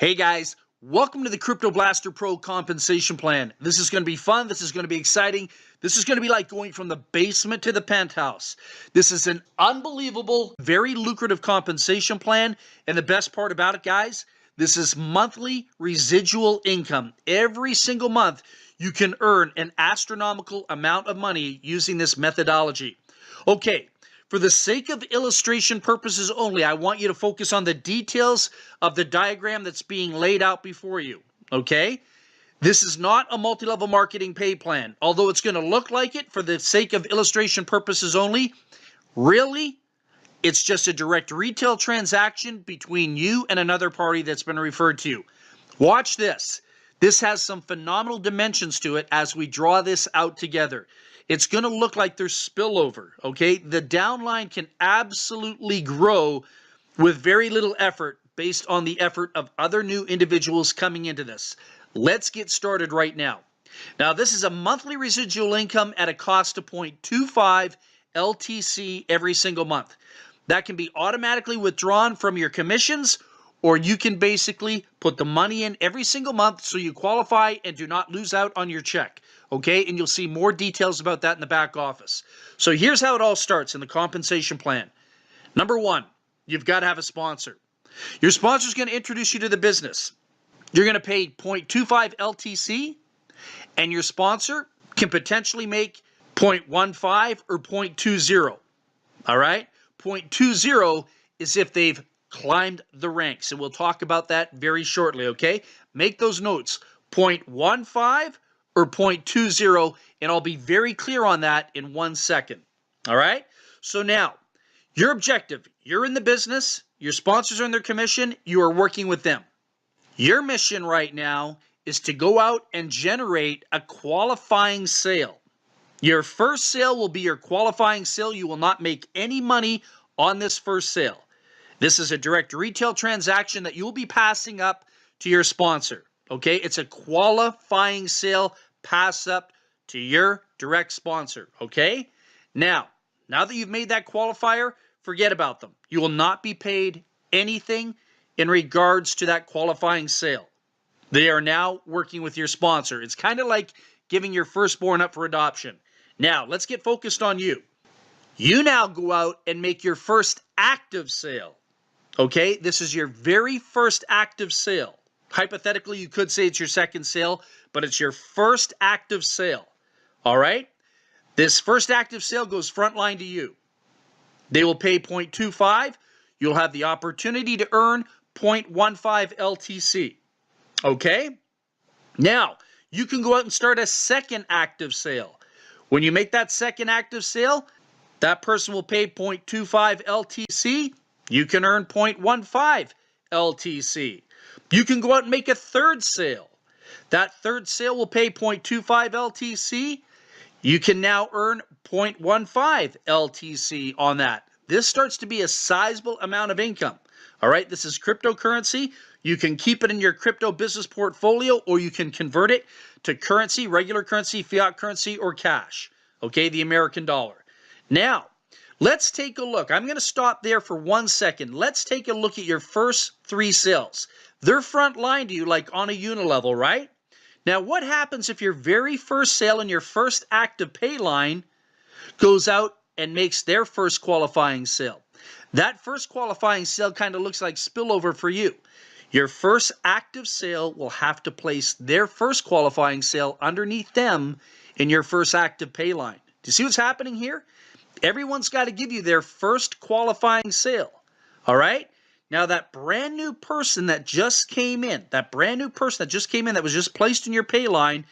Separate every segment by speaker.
Speaker 1: Hey guys, welcome to the CryptoBlaster Pro compensation plan. This is going to be fun. This is going to be exciting. This is going to be like going from the basement to the penthouse. This is an unbelievable, very lucrative compensation plan. And the best part about it, guys, this is monthly residual income. Every single month, you can earn an astronomical amount of money using this methodology. Okay. For the sake of illustration purposes only, I want you to focus on the details of the diagram that's being laid out before you, okay? This is not a multi-level marketing pay plan. Although it's going to look like it for the sake of illustration purposes only, really, it's just a direct retail transaction between you and another party that's been referred to you. Watch this. This has some phenomenal dimensions to it as we draw this out together. It's going to look like there's spillover, okay? The downline can absolutely grow with very little effort based on the effort of other new individuals coming into this. Let's get started right now. Now, this is a monthly residual income at a cost of 0.25 LTC every single month. That can be automatically withdrawn from your commissions, or you can basically put the money in every single month so you qualify and do not lose out on your check. Okay, and you'll see more details about that in the back office. So here's how it all starts in the compensation plan. Number one, you've got to have a sponsor. Your sponsor is going to introduce you to the business. You're going to pay 0.25 LTC, and your sponsor can potentially make 0.15 or 0.20. All right? 0.20 is if they've climbed the ranks, and we'll talk about that very shortly, okay? Make those notes, 0.15 or 0.20, and I'll be very clear on that in 1 second, all right? So now, your objective, you're in the business, your sponsors are in their commission, you are working with them. Your mission right now is to go out and generate a qualifying sale. Your first sale will be your qualifying sale. You will not make any money on this first sale. This is a direct retail transaction that you will be passing up to your sponsor. Okay, it's a qualifying sale pass up to your direct sponsor. Okay, now that you've made that qualifier, forget about them. You will not be paid anything in regards to that qualifying sale. They are now working with your sponsor. It's kind of like giving your firstborn up for adoption. Now, let's get focused on you. You now go out and make your first active sale. Okay, this is your very first active sale. Hypothetically, you could say it's your second sale, but it's your first active sale. All right? This first active sale goes frontline to you. They will pay 0.25. You'll have the opportunity to earn 0.15 LTC. Okay? Now, you can go out and start a second active sale. When you make that second active sale, that person will pay 0.25 LTC. You can earn 0.15 LTC. You can go out and make a third sale. That third sale will pay 0.25 LTC. You can now earn 0.15 LTC on that. This starts to be a sizable amount of income. All right, this is cryptocurrency. You can keep it in your crypto business portfolio, or you can convert it to currency, regular currency, fiat currency, or cash. Okay, the American dollar. Now, let's take a look. I'm going to stop there for 1 second. Let's take a look at your first 3 sales. They're front line to you like on a unilevel, right? Now, what happens if your very first sale in your first active pay line goes out and makes their first qualifying sale? That first qualifying sale kind of looks like spillover for you. Your first active sale will have to place their first qualifying sale underneath them in your first active pay line. Do you see what's happening here? Everyone's got to give you their first qualifying sale. All right? Now, that brand new person that just came in, that was just placed in your pay line,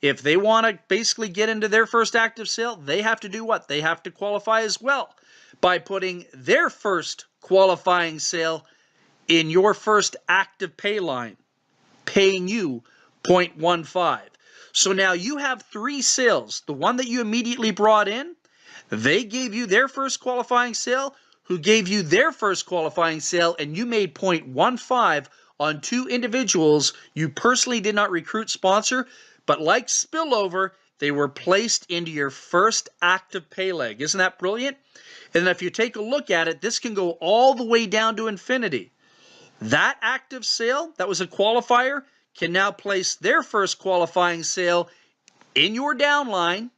Speaker 1: if they want to basically get into their first active sale, they have to do what? They have to qualify as well by putting their first qualifying sale in your first active pay line, paying you 0.15. So now you have 3 sales. The one that you immediately brought in, they gave you their first qualifying sale, who gave you their first qualifying sale, and you made 0.15 on 2 individuals you personally did not recruit, sponsor, but like spillover, they were placed into your first active pay leg. Isn't that brilliant? And if you take a look at it, this can go all the way down to infinity. That active sale, that was a qualifier, can now place their first qualifying sale in your downline,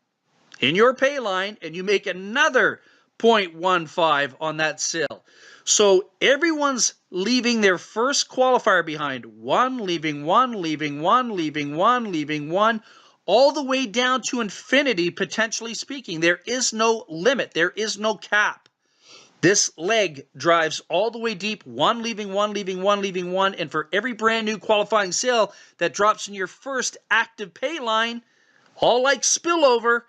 Speaker 1: in your pay line, and you make another 0.15 on that sale. So everyone's leaving their first qualifier behind. One, leaving one, leaving one, leaving one, leaving one, all the way down to infinity, potentially speaking. There is no limit. There is no cap. This leg drives all the way deep, one, leaving one, leaving one, leaving one, and for every brand new qualifying sale that drops in your first active pay line, all like spillover,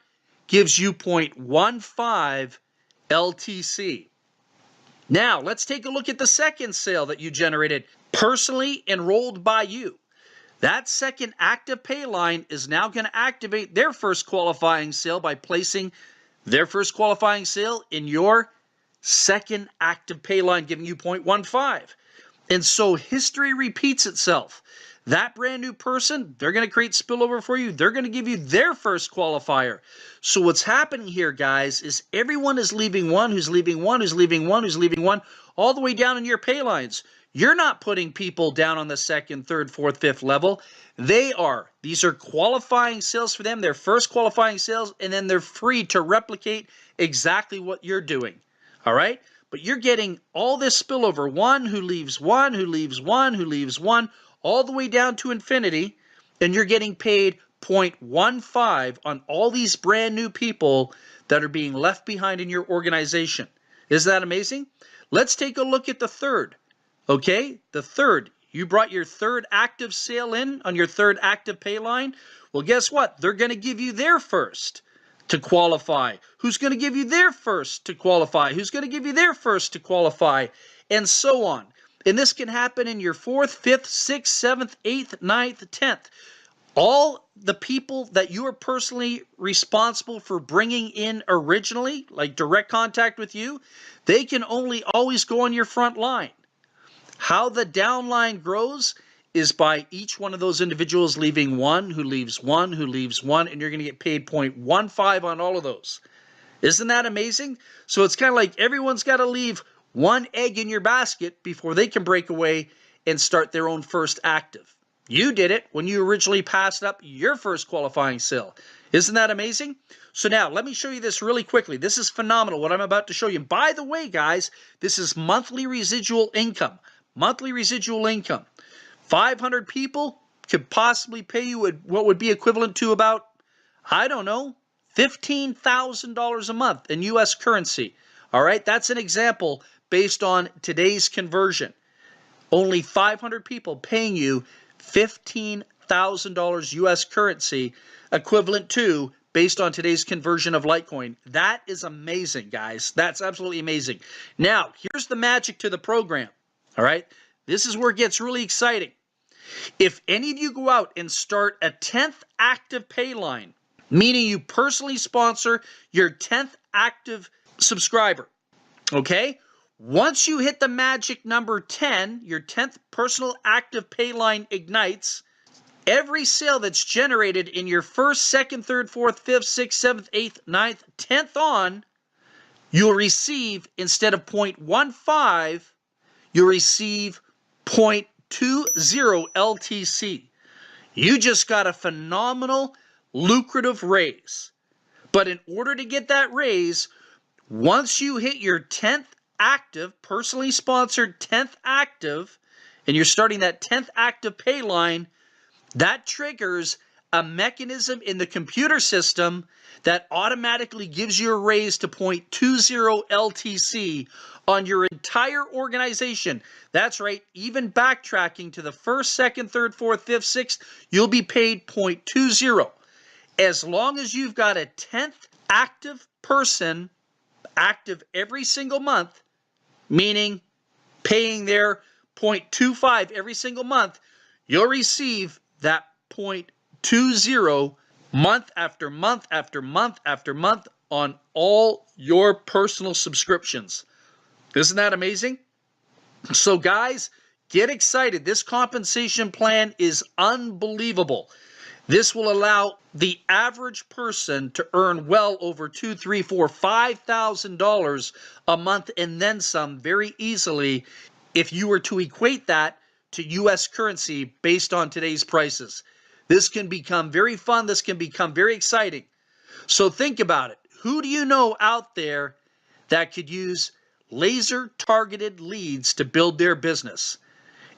Speaker 1: gives you 0.15 LTC. Now, let's take a look at the second sale that you generated, personally enrolled by you. That second active pay line is now going to activate their first qualifying sale by placing their first qualifying sale in your second active pay line, giving you 0.15. And so history repeats itself. That brand new person, they're going to create spillover for you. They're going to give you their first qualifier. So what's happening here, guys, is everyone is leaving one, who's leaving one, who's leaving one, who's leaving one, all the way down in your pay lines. You're not putting people down on the second, third, fourth, fifth level. They are. These are qualifying sales for them. They're first qualifying sales, and then they're free to replicate exactly what you're doing. All right? But you're getting all this spillover. One who leaves one, who leaves one, who leaves one, all the way down to infinity, and you're getting paid 0.15 on all these brand new people that are being left behind in your organization. Isn't that amazing? Let's take a look at the third. Okay, the third. You brought your third active sale in on your third active pay line. Well, guess what? They're going to give you their first to qualify. Who's going to give you their first to qualify? Who's going to give you their first to qualify? And so on. And this can happen in your 4th, 5th, 6th, 7th, 8th, 9th, 10th. All the people that you are personally responsible for bringing in originally, like direct contact with you, they can only always go on your front line. How the downline grows is by each one of those individuals leaving one, who leaves one, who leaves one, and you're going to get paid 0.15 on all of those. Isn't that amazing? So it's kind of like everyone's got to leave one egg in your basket before they can break away and start their own first active. You did it when you originally passed up your first qualifying sale. Isn't that amazing? So now, let me show you this really quickly. This is phenomenal, what I'm about to show you. By the way, guys, this is monthly residual income. Monthly residual income. 500 people could possibly pay you what would be equivalent to about, I don't know, $15,000 a month in U.S. currency. All right, that's an example based on today's conversion. Only 500 people paying you $15,000 U.S. currency, equivalent to, based on today's conversion of Litecoin. That is amazing, guys. That's absolutely amazing. Now, here's the magic to the program. All right, this is where it gets really exciting. If any of you go out and start a 10th active pay line, meaning you personally sponsor your 10th active subscriber, okay? Once you hit the magic number 10, your 10th personal active pay line ignites. Every sale that's generated in your first, second, third, fourth, fifth, sixth, seventh, eighth, ninth, 10th on, you'll receive, instead of 0.15, you'll receive 0.20 LTC. You just got a phenomenal, lucrative raise. But in order to get that raise, once you hit your 10th active, personally sponsored 10th active, and you're starting that 10th active pay line, that triggers a mechanism in the computer system that automatically gives you a raise to 0.20 LTC on your entire organization. That's right, even backtracking to the first, second, third, fourth, fifth, sixth, you'll be paid 0.20. As long as you've got a 10th active person active every single month, meaning paying their 0.25 every single month, you'll receive that 0.20 month after month after month after month on all your personal subscriptions. Isn't that amazing? So guys, get excited. This compensation plan is unbelievable. This will allow the average person to earn well over $2,000, $3,000, $4,000, $5,000 a month and then some very easily if you were to equate that to US currency based on today's prices. This can become very fun. This can become very exciting. So think about it. Who do you know out there that could use laser targeted leads to build their business?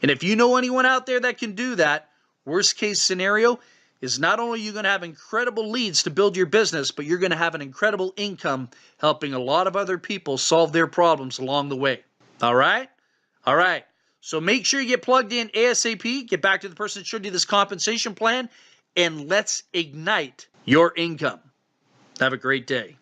Speaker 1: And if you know anyone out there that can do that, worst case scenario is not only are you going to have incredible leads to build your business, but you're going to have an incredible income helping a lot of other people solve their problems along the way. All right? All right. So make sure you get plugged in ASAP, get back to the person that showed you this compensation plan, and let's ignite your income. Have a great day.